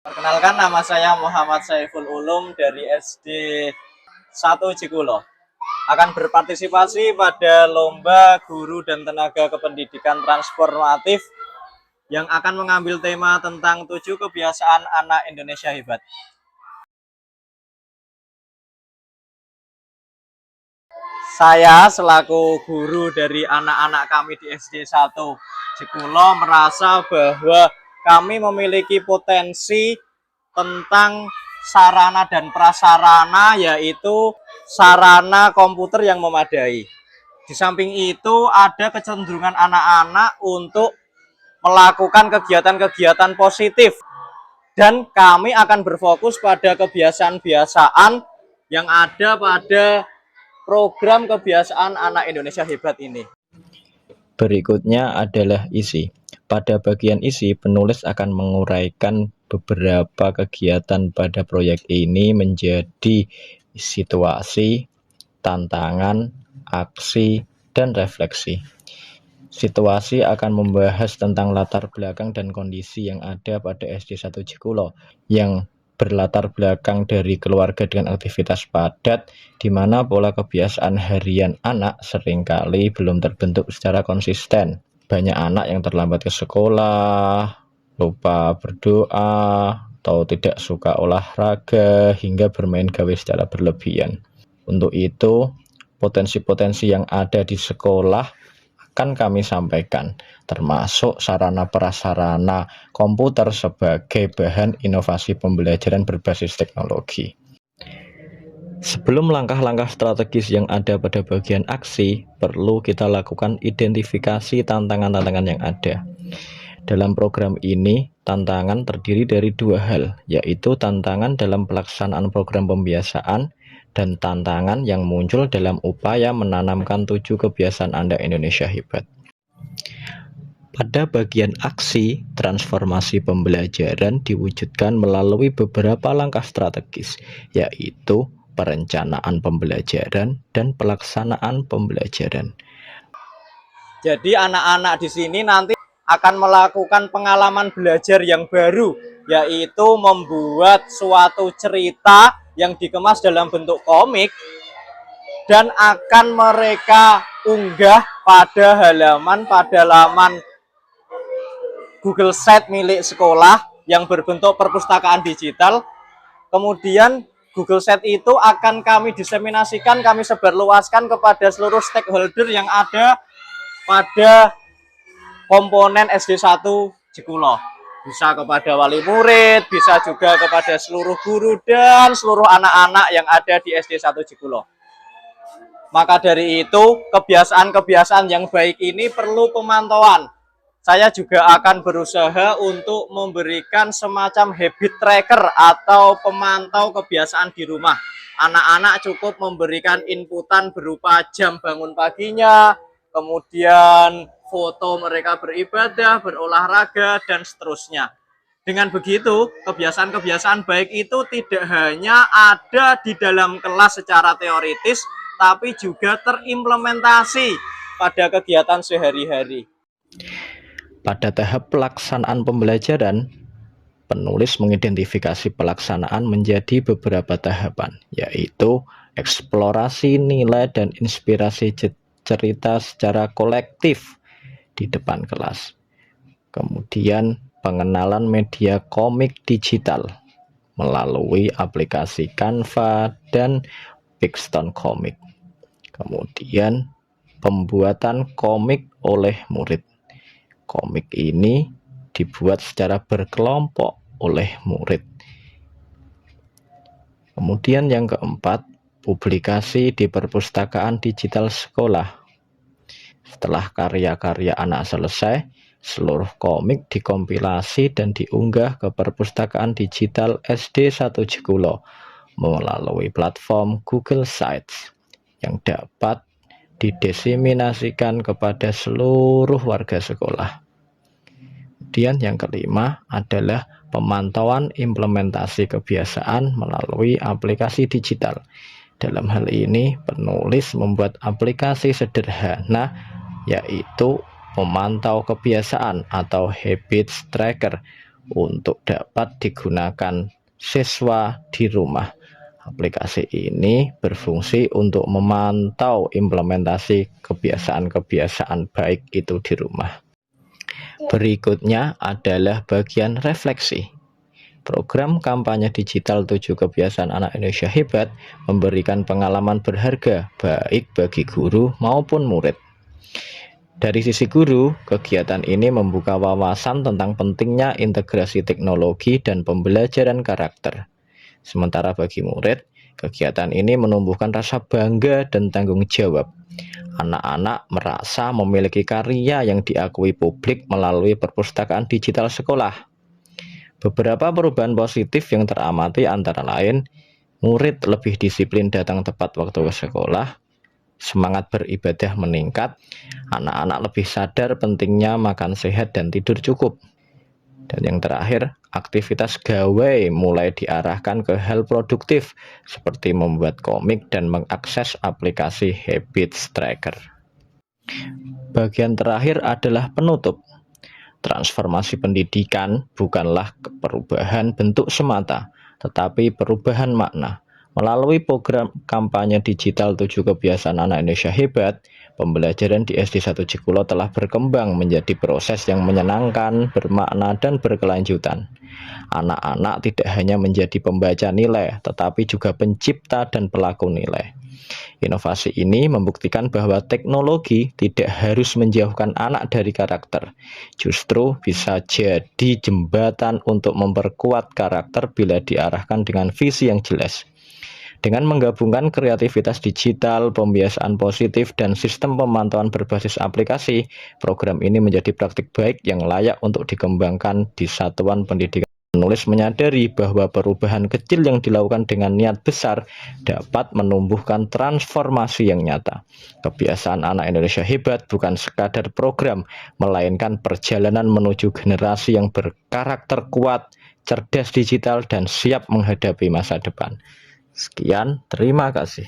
Perkenalkan, nama saya Muhammad Saiful Ulum dari SD 1 Cikulo. Akan berpartisipasi pada lomba guru dan tenaga kependidikan transformatif yang akan mengambil tema tentang 7 kebiasaan anak Indonesia hebat. Saya selaku guru dari anak-anak kami di SD 1 Cikulo merasa bahwa kami memiliki potensi tentang sarana dan prasarana, yaitu sarana komputer yang memadai. Di samping itu ada kecenderungan anak-anak untuk melakukan kegiatan-kegiatan positif, dan kami akan berfokus pada kebiasaan-kebiasaan yang ada pada program kebiasaan anak Indonesia hebat ini. Berikutnya adalah isi. Pada bagian isi, penulis akan menguraikan beberapa kegiatan pada proyek ini menjadi situasi, tantangan, aksi, dan refleksi. Situasi akan membahas tentang latar belakang dan kondisi yang ada pada SD 1 Cikulo yang berlatar belakang dari keluarga dengan aktivitas padat, di mana pola kebiasaan harian anak seringkali belum terbentuk secara konsisten. Banyak anak yang terlambat ke sekolah, lupa berdoa, atau tidak suka olahraga, hingga bermain gawe secara berlebihan. Untuk itu, potensi-potensi yang ada di sekolah akan kami sampaikan, termasuk sarana prasarana komputer sebagai bahan inovasi pembelajaran berbasis teknologi. Sebelum langkah-langkah strategis yang ada pada bagian aksi, perlu kita lakukan identifikasi tantangan-tantangan yang ada. Dalam program ini, tantangan terdiri dari dua hal, yaitu tantangan dalam pelaksanaan program pembiasaan dan tantangan yang muncul dalam upaya menanamkan 7 kebiasaan anak Indonesia hebat. Pada bagian aksi, transformasi pembelajaran diwujudkan melalui beberapa langkah strategis, yaitu perencanaan pembelajaran dan pelaksanaan pembelajaran. Jadi anak-anak di sini nanti akan melakukan pengalaman belajar yang baru, yaitu membuat suatu cerita yang dikemas dalam bentuk komik dan akan mereka unggah pada laman Google Sheet milik sekolah yang berbentuk perpustakaan digital. Kemudian Google Sheet itu akan kami diseminasikan, kami sebarluaskan kepada seluruh stakeholder yang ada pada komponen SD 1 Cikulo. Bisa kepada wali murid, bisa juga kepada seluruh guru dan seluruh anak-anak yang ada di SD 1 Cikulo. Maka dari itu, kebiasaan-kebiasaan yang baik ini perlu pemantauan. Saya juga akan berusaha untuk memberikan semacam habit tracker atau pemantau kebiasaan di rumah. Anak-anak cukup memberikan inputan berupa jam bangun paginya, kemudian foto mereka beribadah, berolahraga, dan seterusnya. Dengan begitu, kebiasaan-kebiasaan baik itu tidak hanya ada di dalam kelas secara teoritis, tapi juga terimplementasi pada kegiatan sehari-hari. Pada tahap pelaksanaan pembelajaran, penulis mengidentifikasi pelaksanaan menjadi beberapa tahapan, yaitu eksplorasi nilai dan inspirasi cerita secara kolektif di depan kelas. Kemudian pengenalan media komik digital melalui aplikasi Canva dan Pixton Comic. Kemudian pembuatan komik oleh murid. Komik ini dibuat secara berkelompok oleh murid. Kemudian yang keempat, publikasi di perpustakaan digital sekolah. Setelah karya-karya anak selesai, seluruh komik dikompilasi dan diunggah ke perpustakaan digital SD 1 Cikulo melalui platform Google Sites yang dapat didiseminasikan kepada seluruh warga sekolah. Kemudian yang kelima adalah pemantauan implementasi kebiasaan melalui aplikasi digital. Dalam hal ini, penulis membuat aplikasi sederhana, yaitu memantau kebiasaan atau habits tracker untuk dapat digunakan siswa di rumah. Aplikasi ini berfungsi untuk memantau implementasi kebiasaan-kebiasaan baik itu di rumah. Berikutnya adalah bagian refleksi. Program kampanye digital 7 kebiasaan anak Indonesia hebat memberikan pengalaman berharga baik bagi guru maupun murid. Dari sisi guru, kegiatan ini membuka wawasan tentang pentingnya integrasi teknologi dan pembelajaran karakter. Sementara bagi murid, kegiatan ini menumbuhkan rasa bangga dan tanggung jawab. Anak-anak merasa memiliki karya yang diakui publik melalui perpustakaan digital sekolah. Beberapa perubahan positif yang teramati antara lain, murid lebih disiplin datang tepat waktu ke sekolah, semangat beribadah meningkat, anak-anak lebih sadar pentingnya makan sehat dan tidur cukup. Dan yang terakhir, aktivitas gawai mulai diarahkan ke hal produktif seperti membuat komik dan mengakses aplikasi Habits Tracker. Bagian terakhir adalah penutup. Transformasi pendidikan bukanlah perubahan bentuk semata, tetapi perubahan makna. Melalui program kampanye digital 7 kebiasaan anak Indonesia hebat, pembelajaran di SD 1 Cikulo telah berkembang menjadi proses yang menyenangkan, bermakna, dan berkelanjutan. Anak-anak tidak hanya menjadi pembaca nilai, tetapi juga pencipta dan pelaku nilai. Inovasi ini membuktikan bahwa teknologi tidak harus menjauhkan anak dari karakter. Justru bisa jadi jembatan untuk memperkuat karakter bila diarahkan dengan visi yang jelas. Dengan menggabungkan kreativitas digital, pembiasaan positif, dan sistem pemantauan berbasis aplikasi, program ini menjadi praktik baik yang layak untuk dikembangkan di satuan pendidikan. Penulis menyadari bahwa perubahan kecil yang dilakukan dengan niat besar dapat menumbuhkan transformasi yang nyata. Kebiasaan anak Indonesia hebat bukan sekadar program, melainkan perjalanan menuju generasi yang berkarakter kuat, cerdas digital, dan siap menghadapi masa depan. Sekian, terima kasih.